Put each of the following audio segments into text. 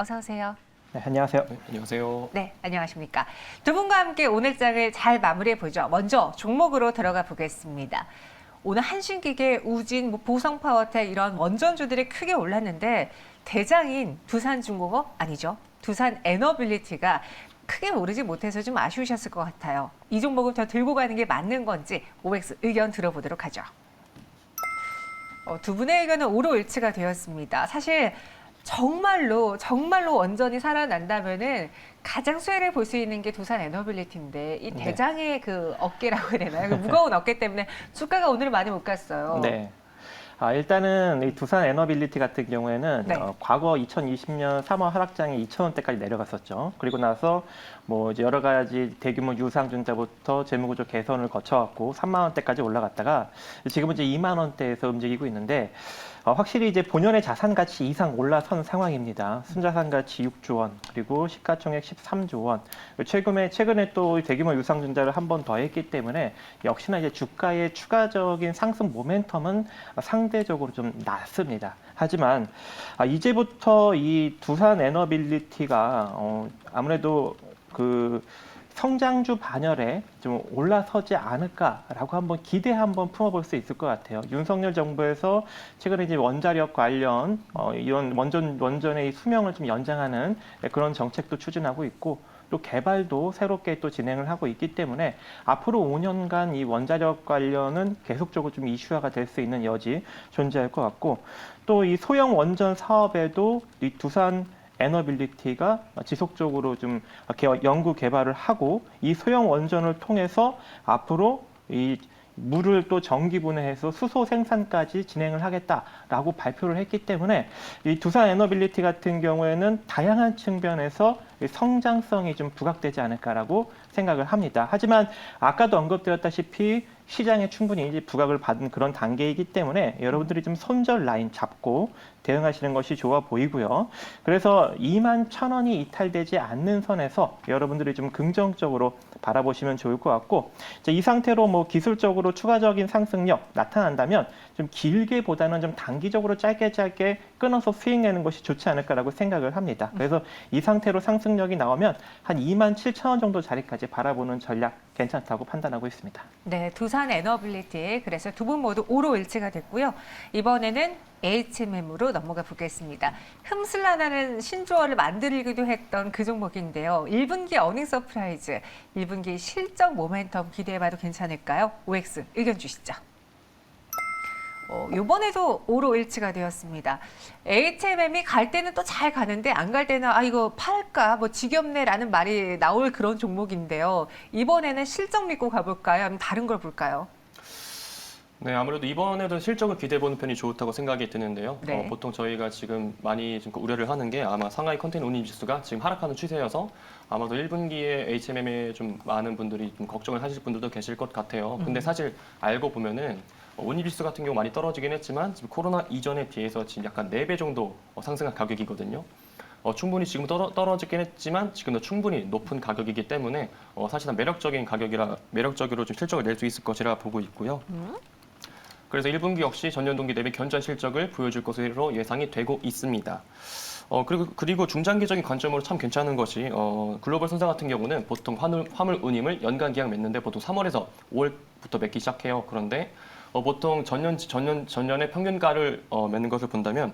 어서 오세요. 네, 안녕하세요. 네, 안녕하세요. 네, 안녕하십니까. 두 분과 함께 오늘 장을 잘 마무리해 보죠. 먼저 종목으로 들어가 보겠습니다. 오늘 한신기계, 우진, 보성파워텍 이런 원전주들이 크게 올랐는데 대장인 두산중공업 아니죠. 두산에너빌리티가 크게 오르지 못해서 좀 아쉬우셨을 것 같아요. 이 종목을 더 들고 가는 게 맞는 건지 OX 의견 들어보도록 하죠. 두 분의 의견은 오로일치가 되었습니다. 사실 정말로 원전이 살아난다면은 가장 수혜를 볼 수 있는 게 두산에너빌리티인데 이 대장의 그 어깨라고 해야 되나요? 그 무거운 어깨 때문에 주가가 오늘 많이 못 갔어요. 네. 일단은 이 두산 에너빌리티 같은 경우에는 네. 과거 2020년 3월 하락장에 2,000원대까지 내려갔었죠. 그리고 나서 뭐 이제 여러 가지 대규모 유상증자부터 재무구조 개선을 거쳐왔고 3만 원대까지 올라갔다가 지금은 이제 2만 원대에서 움직이고 있는데 확실히 이제 본연의 자산 가치 이상 올라선 상황입니다. 순자산 가치 6조 원, 그리고 시가총액 13조 원. 최근에 또 대규모 유상증자를 한 번 더 했기 때문에 역시나 이제 주가의 추가적인 상승 모멘텀은 상대적으로 좀 낮습니다. 하지만 이제부터 이 두산 에너빌리티가 아무래도 그 성장주 반열에 좀 올라서지 않을까라고 한번 기대 한번 품어볼 수 있을 것 같아요. 윤석열 정부에서 최근에 이제 원자력 관련 이런 원전의 수명을 좀 연장하는 그런 정책도 추진하고 있고, 또 개발도 새롭게 또 진행을 하고 있기 때문에 앞으로 5년간 이 원자력 관련은 계속적으로 좀 이슈화가 될 수 있는 여지 존재할 것 같고, 또 이 소형 원전 사업에도 이 두산 에너빌리티가 지속적으로 좀 연구 개발을 하고 이 소형 원전을 통해서 앞으로 이 물을 또 전기 분해해서 수소 생산까지 진행을 하겠다라고 발표를 했기 때문에 이 두산 에너빌리티 같은 경우에는 다양한 측면에서 성장성이 좀 부각되지 않을까라고 생각을 합니다. 하지만 아까도 언급드렸다시피 시장에 충분히 이제 부각을 받은 그런 단계이기 때문에 여러분들이 좀 손절 라인 잡고 대응하시는 것이 좋아 보이고요. 그래서 21,000원이 이탈되지 않는 선에서 여러분들이 좀 긍정적으로 바라보시면 좋을 것 같고, 이제 이 상태로 뭐 기술적으로 추가적인 상승력 나타난다면 좀 길게 보다는 좀 단기적으로 짧게 끊어서 수익내는 것이 좋지 않을까라고 생각을 합니다. 그래서 이 상태로 상승력이 나오면 한 27,000원 정도 자리까지 바라보는 전략 괜찮다고 판단하고 있습니다. 네, 두산 에너빌리티. 그래서 두 분 모두 오로일치가 됐고요. 이번에는 HMM으로 넘어가 보겠습니다. 흠슬라나는 신조어를 만들기도 했던 그 종목인데요. 1분기 어닝 서프라이즈, 1분기 실적 모멘텀 기대해봐도 괜찮을까요? OX 의견 주시죠. 이번에도 오로일치가 되었습니다. HMM이 갈 때는 또 잘 가는데 안 갈 때는 이거 팔까 뭐 지겹네라는 말이 나올 그런 종목인데요. 이번에는 실적 믿고 가볼까요? 아니면 다른 걸 볼까요? 네, 아무래도 이번에도 실적을 기대해보는 편이 좋다고 생각이 드는데요. 네. 보통 저희가 지금 많이 좀 우려를 하는 게 아마 상하이 컨테이너 운임 지수가 지금 하락하는 추세여서 아마도 1분기에 HMM에 좀 많은 분들이 좀 걱정을 하실 분들도 계실 것 같아요. 근데 사실 알고 보면은 운임 지수 같은 경우 많이 떨어지긴 했지만 지금 코로나 이전에 비해서 지금 약간 4배 정도 상승한 가격이거든요. 충분히 지금 떨어지긴 했지만 지금도 충분히 높은 가격이기 때문에 사실상 매력적으로 좀 실적을 낼 수 있을 것이라 보고 있고요. 그래서 1분기 역시 전년 동기 대비 견조한 실적을 보여줄 것으로 예상이 되고 있습니다. 그리고 중장기적인 관점으로 참 괜찮은 것이 글로벌 선사 같은 경우는 보통 화물 운임을 연간 계약 맺는데 보통 3월에서 5월부터 맺기 시작해요. 그런데 보통 전년의 평균가를 맺는 것을 본다면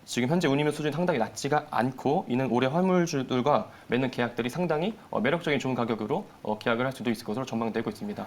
지금 현재 운임의 수준이 상당히 낮지가 않고, 이는 올해 화물주들과 맺는 계약들이 상당히 매력적인 좋은 가격으로 계약을 할 수도 있을 것으로 전망되고 있습니다.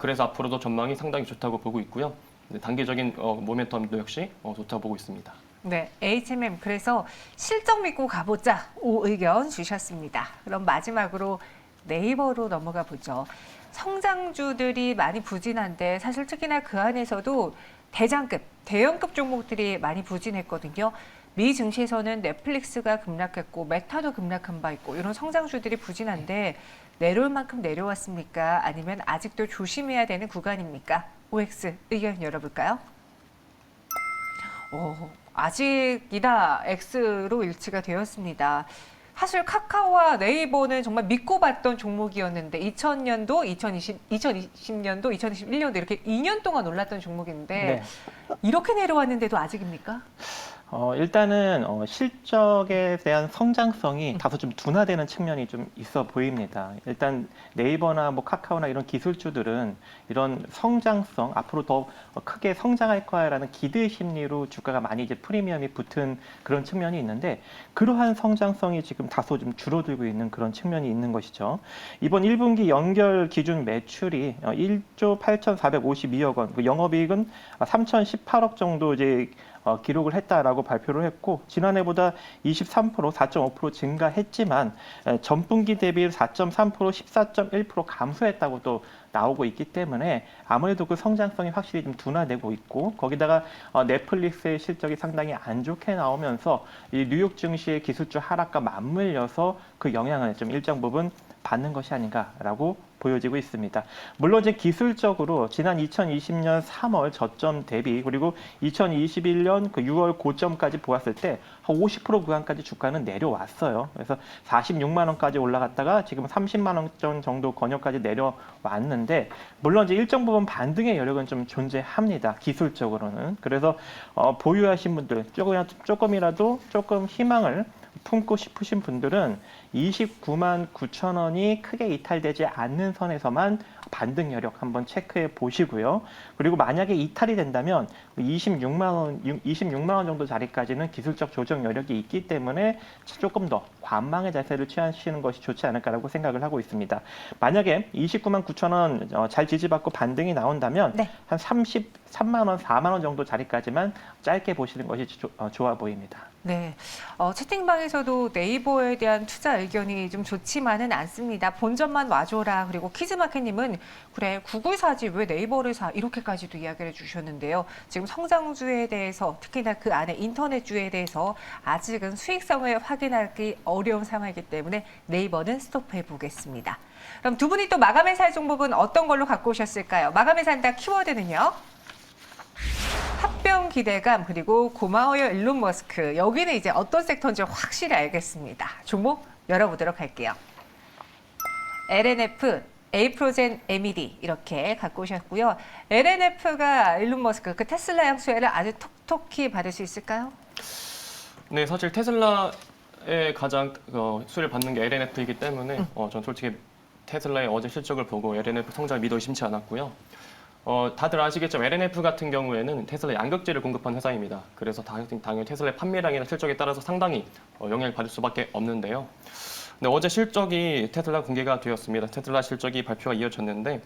그래서 앞으로도 전망이 상당히 좋다고 보고 있고요. 단기적인 모멘텀도 역시 좋다고 보고 있습니다. 네, HMM 그래서 실적 믿고 가보자 오 의견 주셨습니다. 그럼 마지막으로 네이버로 넘어가 보죠. 성장주들이 많이 부진한데 사실 특히나 그 안에서도 대장급, 대형급 종목들이 많이 부진했거든요. 미 증시에서는 넷플릭스가 급락했고 메타도 급락한 바 있고 이런 성장주들이 부진한데 내려올 만큼 내려왔습니까? 아니면 아직도 조심해야 되는 구간입니까? OX 의견 열어볼까요? 아직이다 X로 일치가 되었습니다. 사실 카카오와 네이버는 정말 믿고 봤던 종목이었는데 2000년도, 2020년도, 2021년도 이렇게 2년 동안 올랐던 종목인데 네. 이렇게 내려왔는데도 아직입니까? 일단은 실적에 대한 성장성이 다소 좀 둔화되는 측면이 좀 있어 보입니다. 일단 네이버나 뭐 카카오나 이런 기술주들은 이런 성장성, 앞으로 더 크게 성장할 거야라는 기대 심리로 주가가 많이 이제 프리미엄이 붙은 그런 측면이 있는데, 그러한 성장성이 지금 다소 좀 줄어들고 있는 그런 측면이 있는 것이죠. 이번 1분기 연결 기준 매출이 1조 8,452억 원, 그 영업이익은 3,018억 정도 이제 기록을 했다라고 발표를 했고, 지난해보다 23%, 4.5% 증가했지만 전분기 대비 4.3%, 14.1% 감소했다고 또 나오고 있기 때문에 아무래도 그 성장성이 확실히 좀 둔화되고 있고, 거기다가 넷플릭스의 실적이 상당히 안 좋게 나오면서 이 뉴욕 증시의 기술주 하락과 맞물려서 그 영향을 좀 일정 부분 받는 것이 아닌가라고 보여지고 있습니다. 물론 이제 기술적으로 지난 2020년 3월 저점 대비, 그리고 2021년 그 6월 고점까지 보았을 때 한 50% 구간까지 주가는 내려왔어요. 그래서 46만 원까지 올라갔다가 지금 30만 원 정도 권역까지 내려왔는데, 물론 이제 일정 부분 반등의 여력은 좀 존재합니다. 기술적으로는. 그래서 보유하신 분들 조금이라도 조금 희망을 품고 싶으신 분들은 29만 9천 원이 크게 이탈되지 않는 선에서만 반등 여력 한번 체크해 보시고요. 그리고 만약에 이탈이 된다면 26만 원 정도 자리까지는 기술적 조정 여력이 있기 때문에 조금 더 관망의 자세를 취하시는 것이 좋지 않을까라고 생각을 하고 있습니다. 만약에 29만 9천 원 잘 지지받고 반등이 나온다면 네. 한 33만 원, 4만 원 정도 자리까지만 짧게 보시는 것이 좋아 보입니다. 네, 채팅방에서도 네이버에 대한 투자 의견이 좀 좋지만은 않습니다. 본전만 와줘라. 그리고 키즈마켓님은 그래 구글 사지 왜 네이버를 사? 이렇게까지도 이야기를 해주셨는데요. 지금 성장주에 대해서, 특히나 그 안에 인터넷주에 대해서 아직은 수익성을 확인하기 어려운 상황이기 때문에 네이버는 스톱해 보겠습니다. 그럼 두 분이 또 마감에 살 종목은 어떤 걸로 갖고 오셨을까요? 마감에 산다 키워드는요? 합병 기대감, 그리고 고마워요 일론 머스크. 여기는 이제 어떤 섹터인지 확실히 알겠습니다. 종목 열어보도록 할게요. LNF, 에이프로젠 MED 이렇게 갖고 오셨고요. LNF가 일론 머스크 그 테슬라형 수혜를 아주 톡톡히 받을 수 있을까요? 네, 사실 테슬라의 가장 수혜를 받는 게 LNF이기 때문에 전 솔직히 테슬라의 어제 실적을 보고 LNF 성장을 믿어 의심치 않았고요. 다들 아시겠지만 LNF 같은 경우에는 테슬라 양극재를 공급한 회사입니다. 그래서 당연히 테슬라의 판매량이나 실적에 따라서 상당히 영향을 받을 수밖에 없는데요. 근데 어제 실적이 테슬라 공개가 되었습니다. 테슬라 실적이 발표가 이어졌는데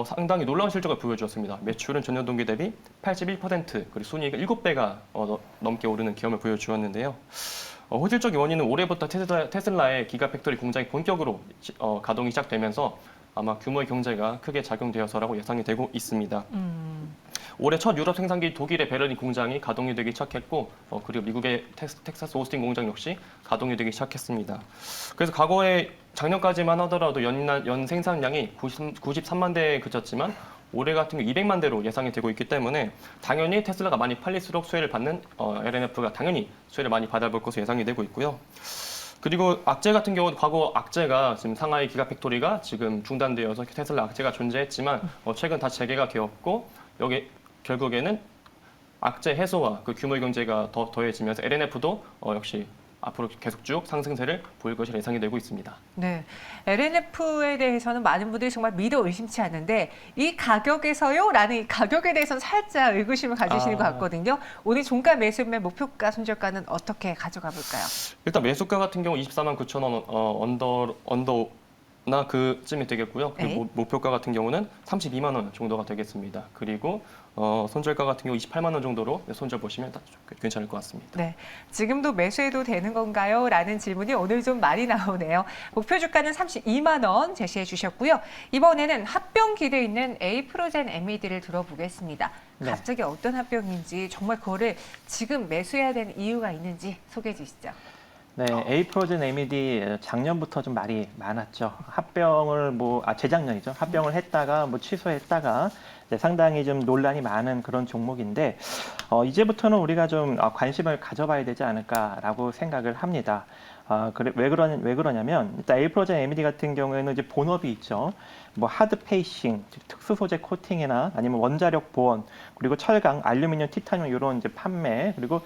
상당히 놀라운 실적을 보여주었습니다. 매출은 전년 동기 대비 81%, 그리고 순이익은 7배가 넘게 오르는 기염을 보여주었는데요. 호실적인 원인은 올해부터 테슬라의 기가팩토리 공장이 본격으로 가동이 시작되면서 아마 규모의 경제가 크게 작용되어서라고 예상이 되고 있습니다. 올해 첫 유럽 생산기 독일의 베를린 공장이 가동이 되기 시작했고, 그리고 미국의 텍사스 오스틴 공장 역시 가동이 되기 시작했습니다. 그래서 과거에 작년까지만 하더라도 연 생산량이 93만 대에 그쳤지만 올해 같은 경우 200만 대로 예상이 되고 있기 때문에 당연히 테슬라가 많이 팔릴수록 수혜를 받는 LNF가 당연히 수혜를 많이 받아볼 것으로 예상이 되고 있고요. 그리고 악재 같은 경우는 과거 악재가 지금 상하이 기가팩토리가 지금 중단되어서 테슬라 악재가 존재했지만 최근 다시 재개가 되었고, 여기 결국에는 악재 해소와 그 규모의 경제가 더해지면서 LNF도 역시 앞으로 계속 쭉 상승세를 보일 것이 예상이 되고 있습니다. 네, LNF에 대해서는 많은 분들이 정말 믿어 의심치 않는데 이 가격에서요? 라는 이 가격에 대해서는 살짝 의구심을 가지시는 것 같거든요. 오늘 종가 매수매 목표가 손절가는 어떻게 가져가 볼까요? 일단 매수가 같은 경우 24만 9천 원 언더나 그쯤이 되겠고요. 그리고 네. 목표가 같은 경우는 32만 원 정도가 되겠습니다. 그리고 손절가 같은 경우 28만 원 정도로 손절 보시면 괜찮을 것 같습니다. 네, 지금도 매수해도 되는 건가요? 라는 질문이 오늘 좀 많이 나오네요. 목표 주가는 32만 원 제시해 주셨고요. 이번에는 합병 기대 있는 에이프로젠 MED를 들어보겠습니다. 네. 갑자기 어떤 합병인지, 정말 그거를 지금 매수해야 되는 이유가 있는지 소개해 주시죠. 네, 에이프로젠 MED 작년부터 좀 말이 많았죠. 합병을 재작년이죠. 합병을 했다가 취소했다가 상당히 좀 논란이 많은 그런 종목인데 이제부터는 우리가 좀 관심을 가져봐야 되지 않을까라고 생각을 합니다. 왜 그러냐면 일단 에이프로젠 MED 같은 경우에는 이제 본업이 있죠. 뭐 하드 페이싱, 즉 특수 소재 코팅이나 아니면 원자력 보원, 그리고 철강, 알루미늄, 티타늄 이런 이제 판매, 그리고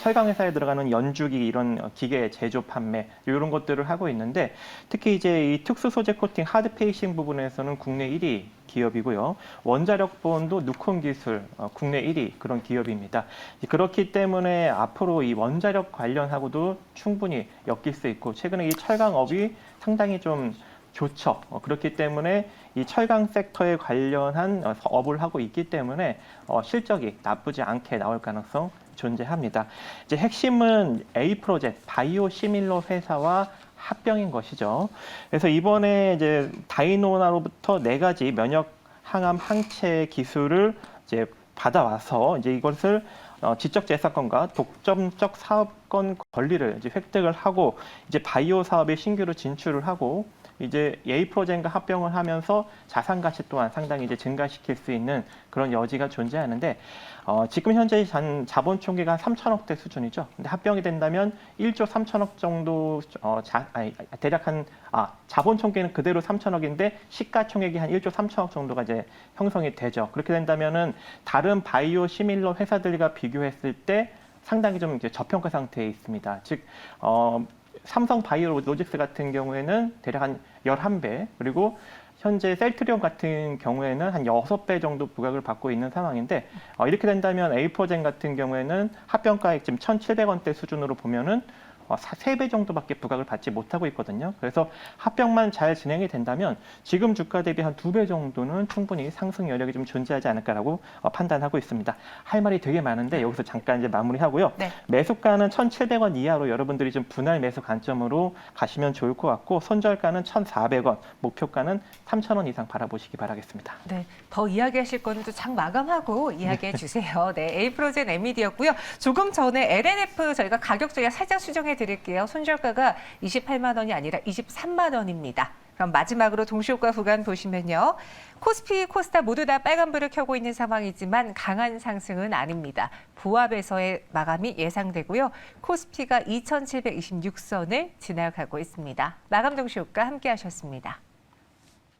철강 회사에 들어가는 연주기 이런 기계 제조 판매 이런 것들을 하고 있는데 특히 이제 이 특수 소재 코팅, 하드 페이싱 부분에서는 국내 1위 기업이고요. 원자력 보온도 누콘 기술 국내 1위 그런 기업입니다. 그렇기 때문에 앞으로 이 원자력 관련하고도 충분히 엮일 수 있고 최근에 이 철강업이 상당히 좀 좋죠. 그렇기 때문에 이 철강 섹터에 관련한 업을 하고 있기 때문에 실적이 나쁘지 않게 나올 가능성 존재합니다. 이제 핵심은 에이프로젠 바이오 시밀러 회사와 합병인 것이죠. 그래서 이번에 이제 다이노나로부터 4가지 면역 항암 항체 기술을 이제 받아와서 이제 이것을 지적 재산권과 독점적 사업권 권리를 이제 획득을 하고 이제 바이오 사업에 신규로 진출을 하고 이제 에이프로젠과 합병을 하면서 자산 가치 또한 상당히 이제 증가시킬 수 있는 그런 여지가 존재하는데 지금 현재 자본 총계가 3천억대 수준이죠. 근데 합병이 된다면 1조 3천억 정도 대략 자본 총계는 그대로 3천억인데 시가총액이 한 1조 3천억 정도가 이제 형성이 되죠. 그렇게 된다면은 다른 바이오 시밀러 회사들과 비교했을 때 상당히 좀 이제 저평가 상태에 있습니다. 즉 삼성 바이오로직스 같은 경우에는 대략 한 11배, 그리고 현재 셀트리온 같은 경우에는 한 6배 정도 부각을 받고 있는 상황인데 이렇게 된다면 에이프로젠 같은 경우에는 합병가액 지금 1,700원대 수준으로 보면은 3배 정도밖에 부각을 받지 못하고 있거든요. 그래서 합병만 잘 진행이 된다면 지금 주가 대비 한 2배 정도는 충분히 상승 여력이 좀 존재하지 않을까라고 판단하고 있습니다. 할 말이 되게 많은데 여기서 잠깐 이제 마무리하고요. 네. 매수가는 1,700원 이하로 여러분들이 좀 분할 매수 관점으로 가시면 좋을 것 같고 손절가는 1,400원, 목표가는 3,000원 이상 바라보시기 바라겠습니다. 네, 더 이야기하실 거는 또 장 마감하고 이야기해 주세요. 네, 에이프로젠 MED였고요. 조금 전에 LNF 저희가 가격 저희가 살짝 수정해 드릴게요. 손절가가 28만 원이 아니라 23만 원입니다. 그럼 마지막으로 동시효과 구간 보시면요. 코스피, 코스닥 모두 다 빨간불을 켜고 있는 상황이지만 강한 상승은 아닙니다. 부합에서의 마감이 예상되고요. 코스피가 2,726선을 지나가고 있습니다. 마감 동시효과 함께 하셨습니다.